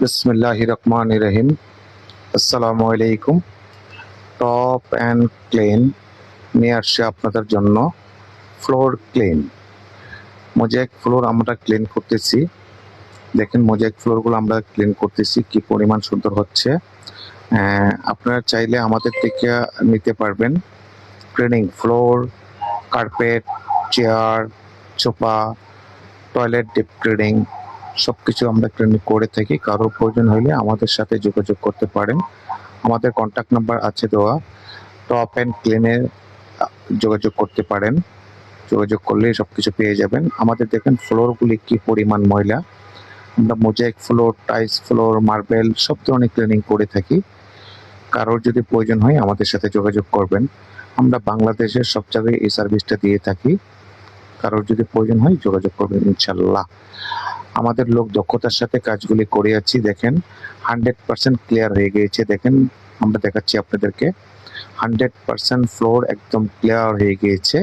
বিসমিল্লাহির রহমানির রহিম। আসসালামু আলাইকুম। টপ অ্যান্ড ক্লিন নিয়ে আসছে আপনাদের জন্য ফ্লোর ক্লিন। মোজাইক ফ্লোর আমরা ক্লিন করতেছি। দেখেন মোজাইক ফ্লোরগুলো আমরা ক্লিন করতেছি কি পরিমাণ সুন্দর হচ্ছে। আপনারা চাইলে আমাদের থেকে নিতে পারবেন cleaning floor, carpet, chair, sofa, toilet deep cleaning সবকিছু আমরা ক্লিনিং করে থাকি। কারোর প্রয়োজন হলে আমাদের সাথে যোগাযোগ করতে পারেন। আমাদের কন্ট্যাক্ট নাম্বার আছে দেওয়া। টপ অ্যান্ড ক্লিনে যোগাযোগ করতে পারেন। যোগাযোগ করলেই সবকিছু পেয়ে যাবেন। আমাদের দেখেন ফ্লোরগুলি কি পরিমাণ ময়লা। আমরা mosaic floor, tiles floor, marble সব ধরনের ক্লিনিং করে থাকি। কারোর যদি প্রয়োজন হয় আমাদের সাথে যোগাযোগ করবেন। আমরা বাংলাদেশের সব জায়গায় এই সার্ভিসটা দিয়ে থাকি। কারোর যদি প্রয়োজন হয় যোগাযোগ করবেন ইনশাল্লাহ। আমাদের লোক দক্ষতার সাথে কাজগুলি করে যাচ্ছি। দেখেন 100% ক্লিয়ার হয়ে গিয়েছে। দেখেন আমরা দেখাচ্ছি আপনাদেরকে 100% ফ্লোর একদম ক্লিয়ার হয়ে গিয়েছে।